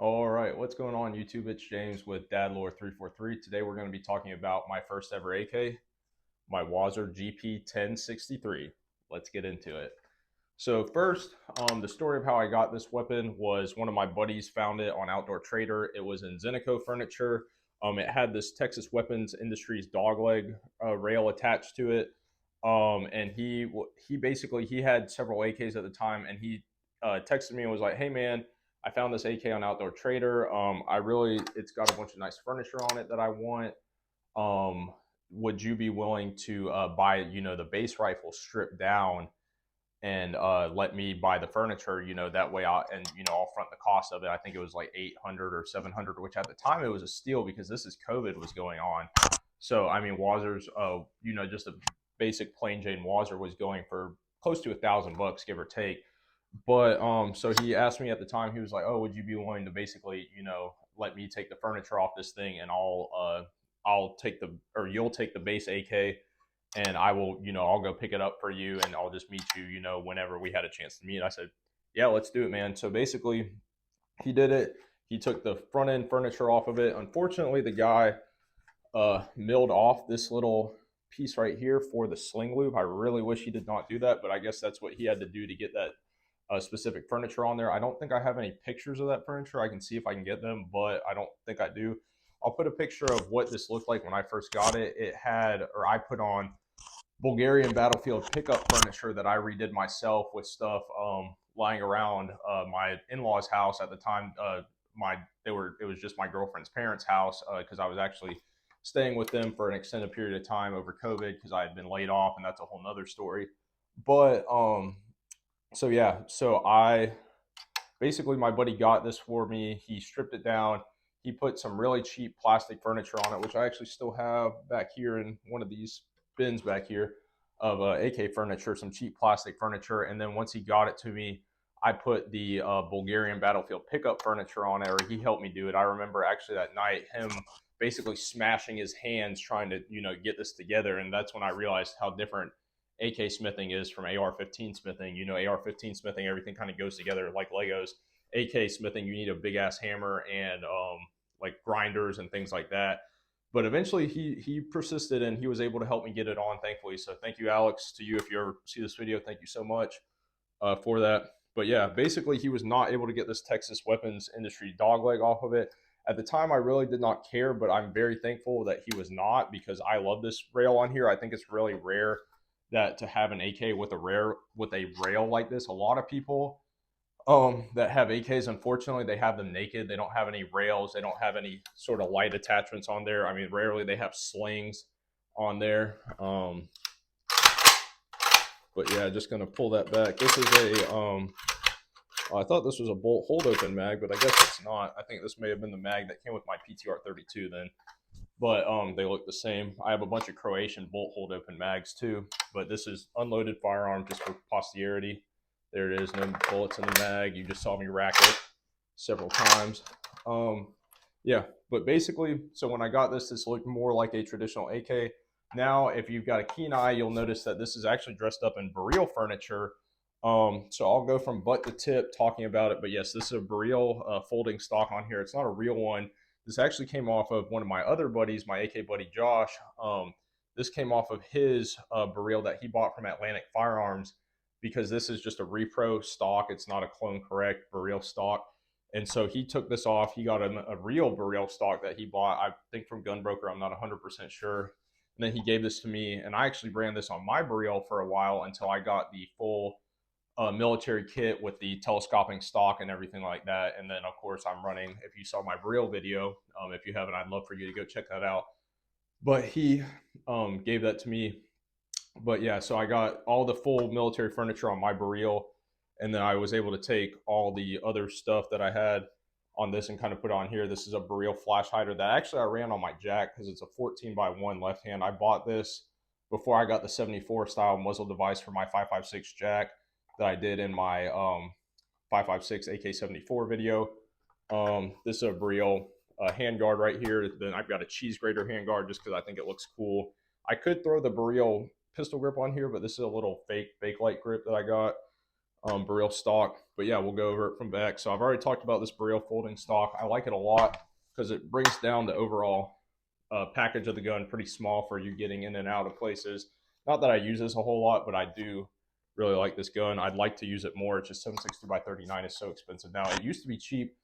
All right, what's going on YouTube? It's James with DadLore343. Today we're going to be talking about my first ever AK, my WASR GP1063. Let's get into it. So first, the story of how I got this weapon was one of my buddies found it on Outdoor Trader. It was in Zenico furniture. It had this Texas Weapons Industries dogleg rail attached to it. And he had several AKs at the time, and he texted me and was like, "Hey man, I found this AK on Outdoor Trader. It's got a bunch of nice furniture on it that I want. Um, would you be willing to buy, the base rifle stripped down and let me buy the furniture? That way I'll front the cost of it." I think it was like 800 or 700, which at the time it was a steal because this is COVID was going on. So I mean, Wazer's, just a basic plain Jane Wazer was going for close to $1,000, give or take. But so he asked me at the time. He was like, "Oh, would you be willing to basically, let me take the furniture off this thing, and I'll take or you'll take the base AK, and I will, I'll go pick it up for you, and I'll just meet you, whenever we had a chance to meet." I said, "Yeah, let's do it, man." So basically, he did it. He took the front end furniture off of it. Unfortunately, the guy milled off this little piece right here for the sling loop. I really wish he did not do that, but I guess that's what he had to do to get that specific furniture on there. I don't think I have any pictures of that furniture. I can see if I can get them, but I don't think I do. I'll put a picture of what this looked like when I first got it. I put on Bulgarian battlefield pickup furniture that I redid myself with stuff lying around my in-laws' house at the time. It was just my girlfriend's parents' house because I was actually staying with them for an extended period of time over COVID because I had been laid off, and that's a whole nother story. But so yeah, so I basically, my buddy got this for me. He stripped it down. He put some really cheap plastic furniture on it, which I actually still have back here in one of these bins back here of AK furniture, some cheap plastic furniture. And then once he got it to me, I put the Bulgarian battlefield pickup furniture on it, or he helped me do it. I remember actually that night him basically smashing his hands trying to, get this together. And that's when I realized how different AK smithing is from AR-15 smithing. AR-15 smithing, everything kind of goes together like Legos. AK smithing, you need a big ass hammer and like grinders and things like that. But eventually he persisted and he was able to help me get it on, thankfully. So thank you, Alex. To you, if you ever see this video, thank you so much for that. But yeah, basically he was not able to get this Texas Weapons Industry dogleg off of it. At the time, I really did not care, but I'm very thankful that he was not, because I love this rail on here. I think it's really rare that to have an AK with a rail like this. A lot of people that have AKs, unfortunately, they have them naked. They don't have any rails. They don't have any sort of light attachments on there. I mean, rarely they have slings on there. But yeah, just gonna pull that back. This is I thought this was a bolt hold open mag, but I guess it's not. I think this may have been the mag that came with my PTR 32 then. But they look the same. I have a bunch of Croatian bolt hold open mags too, but this is unloaded firearm just for posterity. There it is, no bullets in the mag. You just saw me rack it several times. Yeah, but basically, so when I got this looked more like a traditional AK. Now, if you've got a keen eye, you'll notice that this is actually dressed up in Baril furniture. So I'll go from butt to tip talking about it. But yes, this is a Baril folding stock on here. It's not a real one. This actually came off of one of my other buddies, my AK buddy Josh. This came off of his Baril that he bought from Atlantic Firearms, because this is just a repro stock. It's not a clone correct Baril stock. And so he took this off. He got a real Baril stock that he bought, I think from Gunbroker. I'm not 100% sure. And then he gave this to me, and I actually ran this on my Baril for a while until I got the full military kit with the telescoping stock and everything like that. And then, of course, I'm running, if you saw my Baril video, if you haven't, I'd love for you to go check that out. But he gave that to me. But yeah, so I got all the full military furniture on my Baril, and then I was able to take all the other stuff that I had on this and kind of put on here. This is a Baril flash hider that actually I ran on my jack because it's a 14x1 left hand. I bought this before I got the 74 style muzzle device for my 5.56 jack that I did in my 5.56 AK-74 video. This is a Baril handguard right here. Then I've got a cheese grater handguard just because I think it looks cool. I could throw the Baril pistol grip on here, but this is a little fake Bakelite grip that I got, Baril stock. But yeah, we'll go over it from back. So I've already talked about this Burrell folding stock. I like it a lot because it brings down the overall package of the gun pretty small for you getting in and out of places. Not that I use this a whole lot, but I do really like this gun. I'd like to use it more. It's just 760 by 39 is so expensive now. It used to be cheap.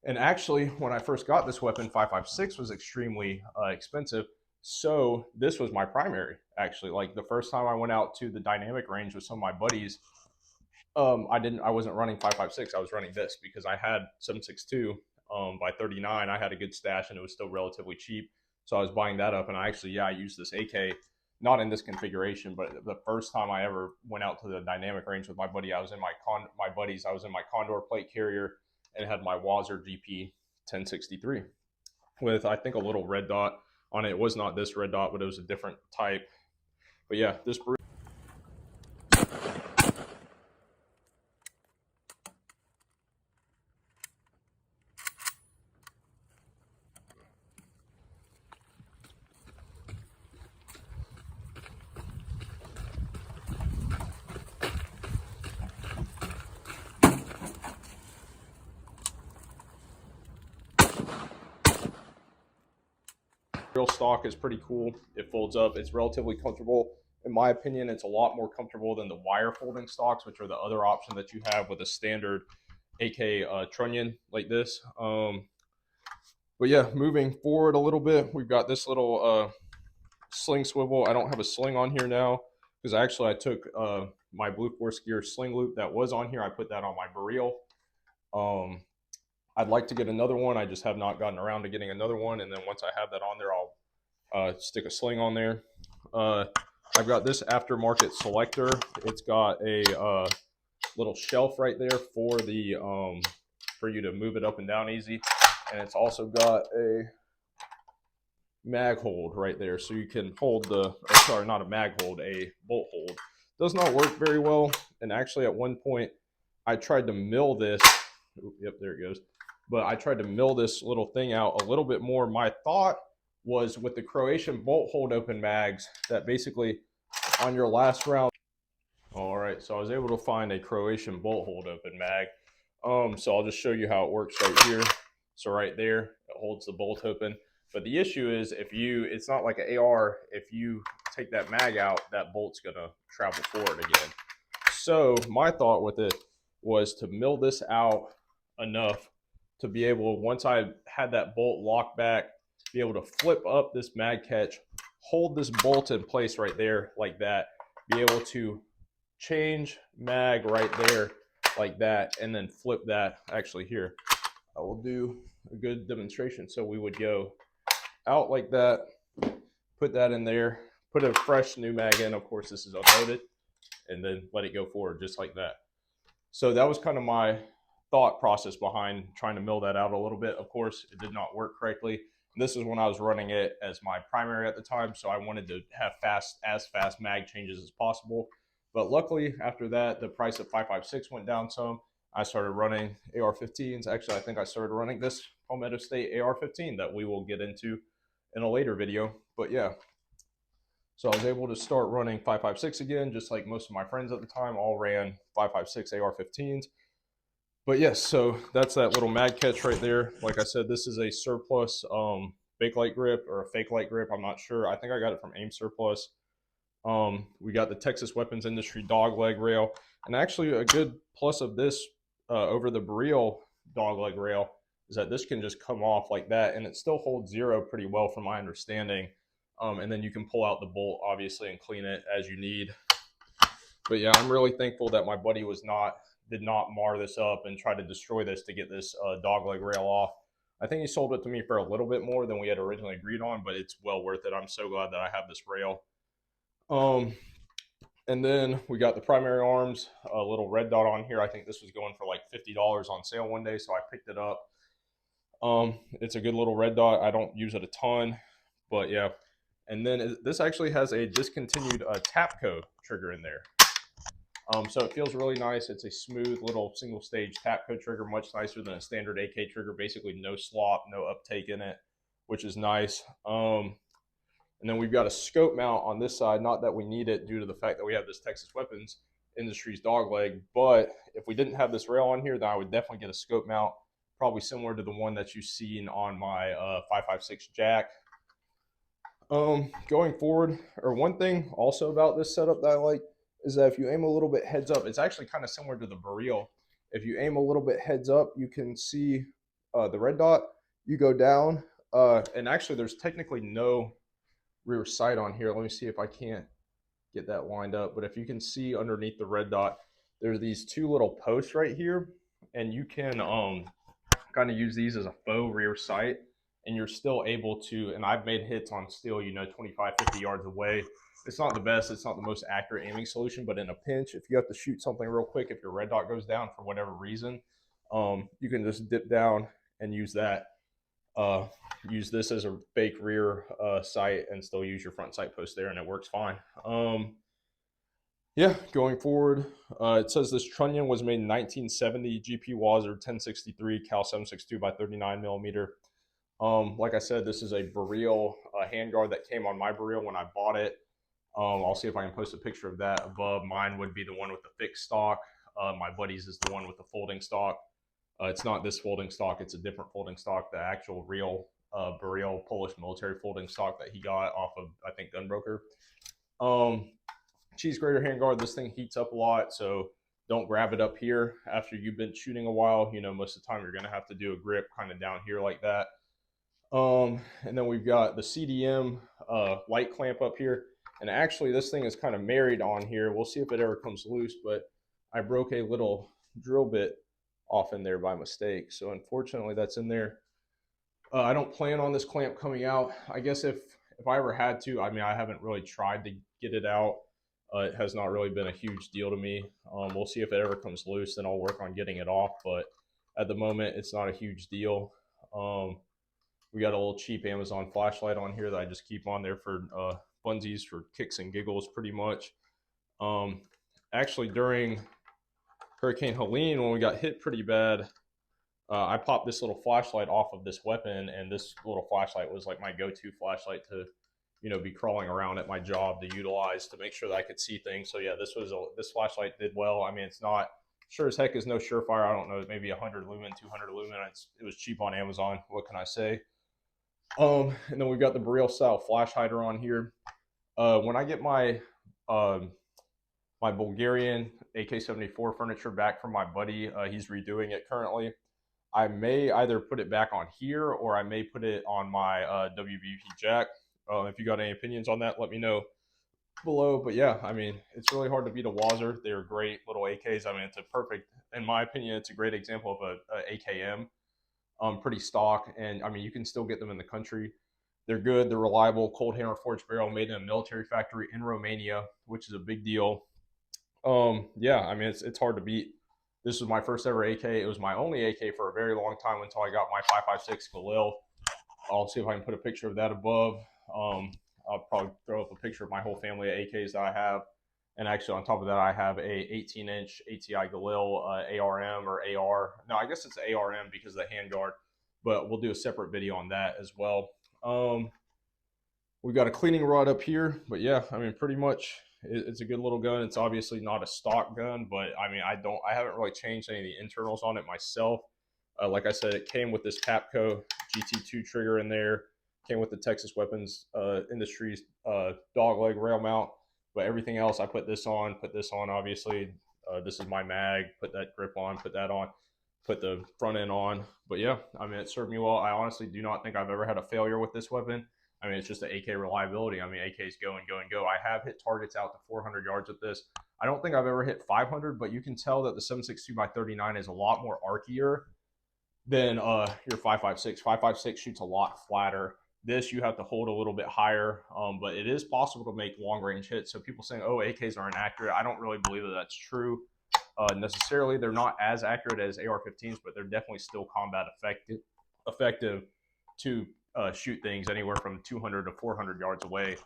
And actually, when I first got this weapon, 5.56 was extremely expensive. So this was my primary, actually. Like the first time I went out to the dynamic range with some of my buddies, I wasn't running 5.56. I was running this because I had 7.62 by 39. I had a good stash and it was still relatively cheap. So I was buying that up, and I used this AK, not in this configuration, but the first time I ever went out to the dynamic range with my buddy, I was in my Condor plate carrier and had my WASR GP 1063 with, I think, a little red dot on it. It was not this red dot, but it was a different type. But yeah, this real stock is pretty cool. It folds up. It's relatively comfortable. In my opinion, it's a lot more comfortable than the wire folding stocks, which are the other option that you have with a standard AK trunnion like this. But yeah, moving forward a little bit, we've got this little sling swivel. I don't have a sling on here now because actually I took my Blue Force Gear sling loop that was on here. I put that on my Burrell. I'd like to get another one. I just have not gotten around to getting another one. And then once I have that on there, I'll stick a sling on there. I've got this aftermarket selector. It's got a little shelf right there for the for you to move it up and down easy. And it's also got a mag hold right there, so you can hold not a mag hold, a bolt hold. Does not work very well. And actually at one point I tried to mill this. Yep, there it goes. But I tried to mill this little thing out a little bit more. My thought was with the Croatian bolt hold open mags that basically on your last round. All right, so I was able to find a Croatian bolt hold open mag. So I'll just show you how it works right here. So right there, it holds the bolt open. But the issue is it's not like an AR. If you take that mag out, that bolt's gonna travel forward again. So my thought with it was to mill this out enough to be able, once I had that bolt locked back, be able to flip up this mag catch, hold this bolt in place right there like that, be able to change mag right there like that, and then flip that. Actually, here, I will do a good demonstration. So we would go out like that, put that in there, put a fresh new mag in. Of course, this is unloaded, and then let it go forward just like that. So that was kind of my thought process behind trying to mill that out a little bit. Of course, it did not work correctly. This is when I was running it as my primary at the time, so I wanted to have as fast mag changes as possible. But luckily, after that, the price of 5.56 went down some. I started running AR-15s. Actually, I think I started running this Palmetto State AR-15 that we will get into in a later video. But yeah, so I was able to start running 5.56 again, just like most of my friends at the time all ran 5.56 AR-15s. But yes, so that's that little mag catch right there. Like I said, this is a surplus fake light grip or a fake light grip. I'm not sure. I think I got it from AIM Surplus. We got the Texas Weapons Industry dog leg rail. And actually a good plus of this over the Burrell dog leg rail is that this can just come off like that, and it still holds zero pretty well from my understanding. And then you can pull out the bolt obviously and clean it as you need. But yeah, I'm really thankful that my buddy did not mar this up and try to destroy this to get this dog leg rail off. I think he sold it to me for a little bit more than we had originally agreed on, but it's well worth it. I'm so glad that I have this rail. And then we got the primary arms, a little red dot on here. I think this was going for like $50 on sale one day, so I picked it up. It's a good little red dot. I don't use it a ton, but yeah. And then this actually has a discontinued Tapco trigger in there. So it feels really nice. It's a smooth little single stage Tapco trigger, much nicer than a standard AK trigger. Basically no slop, no uptake in it, which is nice. And then we've got a scope mount on this side. Not that we need it due to the fact that we have this Texas Weapons Industries dog leg. But if we didn't have this rail on here, then I would definitely get a scope mount, probably similar to the one that you've seen on my 5.56 jack. Going forward, or one thing also about this setup that I like is that if you aim a little bit heads up, it's actually kind of similar to the Baril. If you aim a little bit heads up, you can see the red dot. You go down, and actually there's technically no rear sight on here. Let me see if I can't get that lined up. But if you can see underneath the red dot, there's these two little posts right here, and you can kind of use these as a faux rear sight, and you're still able to, and I've made hits on steel, 25, 50 yards away. It's not the best, it's not the most accurate aiming solution, but in a pinch, if you have to shoot something real quick, if your red dot goes down for whatever reason, you can just dip down and use that. Use this as a fake rear sight and still use your front sight post there, and it works fine. Yeah, going forward, it says this trunnion was made in 1970, GP WASR 1063, cal 7.62 by 39 millimeter. Like I said, this is a Baril handguard that came on my Baril when I bought it. I'll see if I can post a picture of that above. Mine would be the one with the fixed stock. My buddy's is the one with the folding stock. It's not this folding stock, it's a different folding stock, the actual real Baril Polish military folding stock that he got off of, I think, Gunbroker. Cheese grater handguard, this thing heats up a lot, so don't grab it up here after you've been shooting a while. Most of the time you're going to have to do a grip kind of down here like that. And then we've got the CDM light clamp up here, and actually this thing is kind of married on here. We'll see if it ever comes loose, but I broke a little drill bit off in there by mistake, so unfortunately that's in there. I don't plan on this clamp coming out. I guess if I ever had to, I haven't really tried to get it out. It has not really been a huge deal to me. We'll see if it ever comes loose, then I'll work on getting it off, but at the moment it's not a huge deal. We got a little cheap Amazon flashlight on here that I just keep on there for funsies, for kicks and giggles pretty much. Actually, during Hurricane Helene, when we got hit pretty bad, I popped this little flashlight off of this weapon, and this little flashlight was like my go-to flashlight to be crawling around at my job to utilize to make sure that I could see things. So yeah, this flashlight did well. It's not sure as heck is no Surefire. I don't know, maybe 100 lumen, 200 lumen. It was cheap on Amazon. What can I say? And then we've got the Baril style flash hider on here. When I get my my Bulgarian AK-74 furniture back from my buddy, he's redoing it currently. I may either put it back on here or I may put it on my WBP jack. If you got any opinions on that, let me know below. But yeah, it's really hard to beat a WASR. They're great little AKs. It's a perfect, in my opinion, it's a great example of a AKM. Pretty stock, and you can still get them in the country. They're good, they're reliable, cold hammer forged barrel, made in a military factory in Romania, which is a big deal. Yeah, it's hard to beat. This was my first ever AK. It was my only AK for a very long time until I got my 5.56 Galil. I'll see if I can put a picture of that above. I'll probably throw up a picture of my whole family of AKs that I have. And actually on top of that, I have a 18-inch ATI Galil ARM or AR. No, I guess it's ARM because of the handguard, but we'll do a separate video on that as well. We've got a cleaning rod up here, but yeah, pretty much it's a good little gun. It's obviously not a stock gun, but I haven't really changed any of the internals on it myself. Like I said, it came with this Tapco GT2 trigger in there, came with the Texas Weapons Industries dog leg rail mount. But everything else, I put this on, obviously. This is my mag, put that grip on, put that on, put the front end on. But yeah, it served me well. I honestly do not think I've ever had a failure with this weapon. It's just the AK reliability. AKs go and go and go. I have hit targets out to 400 yards with this. I don't think I've ever hit 500, but you can tell that the 7.62 by 39 is a lot more arcier than your 5.56. 5.56 shoots a lot flatter. This you have to hold a little bit higher, but it is possible to make long range hits. So people saying, oh, AKs are inaccurate, I don't really believe that that's true necessarily. They're not as accurate as AR-15s, but they're definitely still combat effective to shoot things anywhere from 200 to 400 yards away.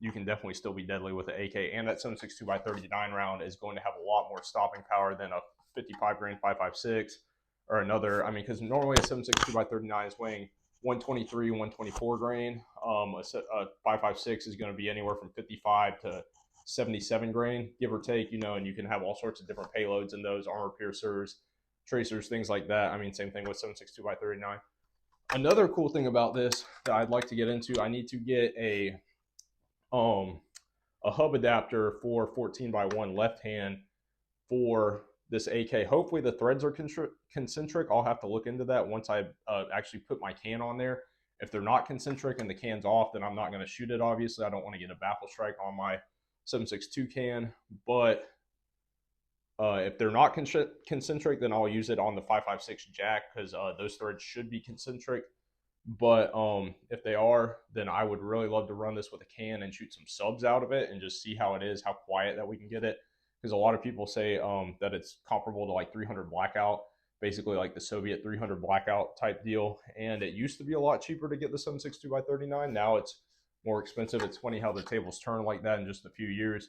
You can definitely still be deadly with the AK, and that 7.62 by 39 round is going to have a lot more stopping power than a 55 grain 5.56 or another. Because normally a 7.62 by 39 is weighing 123, 124 grain. A 5.56 is going to be anywhere from 55 to 77 grain, give or take, you know, and you can have all sorts of different payloads in those, armor piercers, tracers, things like that. I mean, same thing with 7.62 by 39. Another cool thing about this that I'd like to get into, I need to get a hub adapter for 14 by 1 left hand for this AK. Hopefully the threads are concentric. I'll have to look into that once I actually put my can on there. If they're not concentric and the can's off, then I'm not going to shoot it, obviously. I don't want to get a baffle strike on my 7.62 can, but if they're not concentric, then I'll use it on the 5.56 jack, because those threads should be concentric. But if they are, then I would really love to run this with a can and shoot some subs out of it and just see how it is, how quiet that we can get it. Because a lot of people say that it's comparable to like 300 blackout, basically like the Soviet 300 blackout type deal. And it used to be a lot cheaper to get the 7.62 by 39. Now it's more expensive. It's funny how the tables turn like that in just a few years.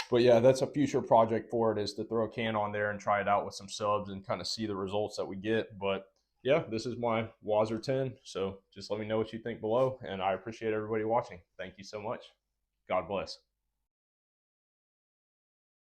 But yeah, that's a future project for it, is to throw a can on there and try it out with some subs and kind of see the results that we get. But yeah, this is my WASR 10. So just let me know what you think below. And I appreciate everybody watching. Thank you so much. God bless.